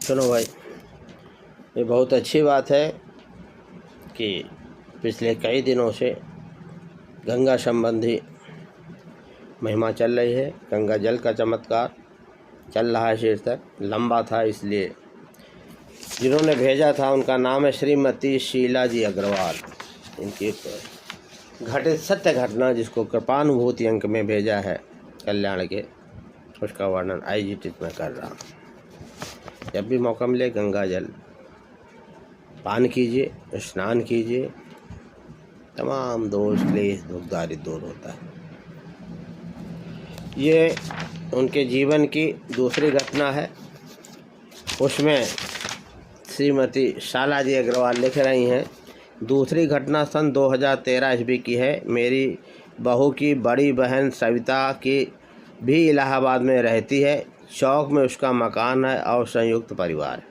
सुनो भाई, ये बहुत अच्छी बात है कि पिछले कई दिनों से गंगा संबंधी महिमा चल रही है। गंगा जल का चमत्कार चल रहा है। शीर्षक लंबा था, इसलिए जिन्होंने भेजा था उनका नाम है श्रीमती शीला जी अग्रवाल। इनकी घटित सत्य घटना जिसको कृपानुभूति अंक में भेजा है कल्याण के, उसका वर्णन आईजीटित में कर रहा हूँ। जब भी मौका मिले गंगा जल पान कीजिए, स्नान कीजिए, तमाम दोष क्लेश दुखदारी दूर होता है। ये उनके जीवन की दूसरी घटना है। उसमें श्रीमती शाला जी अग्रवाल लिख रही हैं, दूसरी घटना सन 2013 ईस्वी की है। मेरी बहू की बड़ी बहन सविता की भी इलाहाबाद में रहती है। चौक में उसका मकान है और संयुक्त परिवार है।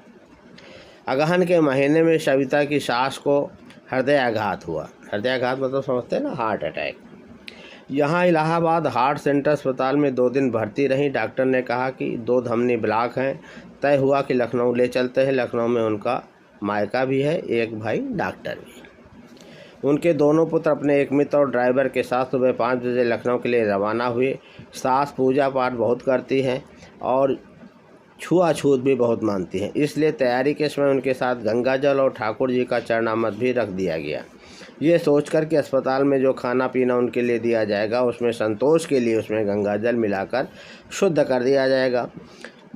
अगहन के महीने में सविता की सास को हृदयाघात हुआ। हृदयाघात मतलब समझते हैं ना, हार्ट अटैक। यहाँ इलाहाबाद हार्ट सेंटर अस्पताल में 2 दिन भर्ती रहीं। डॉक्टर ने कहा कि 2 धमनी ब्लॉक हैं। तय हुआ कि लखनऊ ले चलते हैं। लखनऊ में उनका मायका भी है, एक भाई डॉक्टर भी। उनके दोनों पुत्र अपने एक मित्र और ड्राइवर के साथ सुबह 5 बजे लखनऊ के लिए रवाना हुए। सास पूजा पाठ बहुत करती हैं और छुआछूत भी बहुत मानती हैं, इसलिए तैयारी के समय उनके साथ गंगा जल और ठाकुर जी का चरणामृत भी रख दिया गया। ये सोचकर कि अस्पताल में जो खाना पीना उनके लिए दिया जाएगा उसमें संतोष के लिए उसमें गंगा जल मिलाकर शुद्ध कर दिया जाएगा।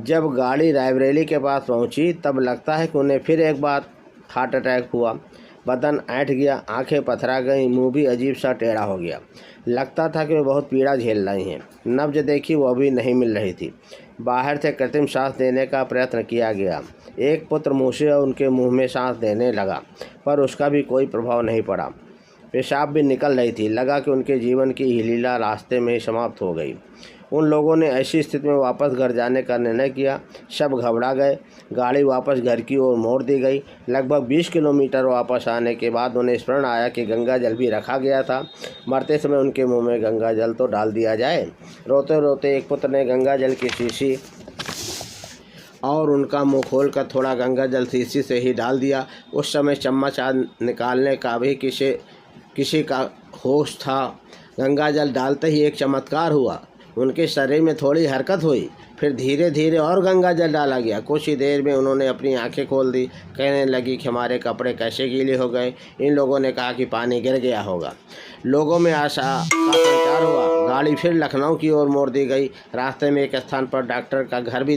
जब गाड़ी रायबरेली के पास पहुंची तब लगता है कि उन्हें फिर एक बार हार्ट अटैक हुआ। बदन ऐंठ गया, आंखें पथरा गईं, मुंह भी अजीब सा टेढ़ा हो गया। लगता था कि वे बहुत पीड़ा झेल रही हैं। नब्ज देखी, वह भी नहीं मिल रही थी। बाहर से कृत्रिम सांस देने का प्रयत्न किया गया। एक पुत्र मुँह से उनके मुंह में सांस देने लगा, पर उसका भी कोई प्रभाव नहीं पड़ा। पेशाब भी निकल रही थी। लगा कि उनके जीवन की ही लीला रास्ते में ही समाप्त हो गई। उन लोगों ने ऐसी स्थिति में वापस घर जाने का निर्णय किया। सब घबरा गए। गाड़ी वापस घर की ओर मोड़ दी गई। लगभग 20 किलोमीटर वापस आने के बाद उन्हें स्मरण आया कि गंगा जल भी रखा गया था। मरते समय उनके मुंह में गंगा जल तो डाल दिया जाए। रोते रोते एक पुत्र ने गंगा जल की शीशी और उनका मुंह खोलकर थोड़ा गंगा जल शीशी से ही डाल दिया। उस समय चम्मच निकालने का भी किसी का होश था। गंगा जल डालते ही एक चमत्कार हुआ। उनके शरीर में थोड़ी हरकत हुई, फिर धीरे धीरे और गंगा जल डाला गया। कुछ ही देर में उन्होंने अपनी आंखें खोल दी। कहने लगी कि हमारे कपड़े कैसे गीले हो गए। इन लोगों ने कहा कि पानी गिर गया होगा। लोगों में आशा का संचार हुआ। गाड़ी फिर लखनऊ की ओर मोड़ दी गई। रास्ते में एक स्थान पर डॉक्टर का घर भी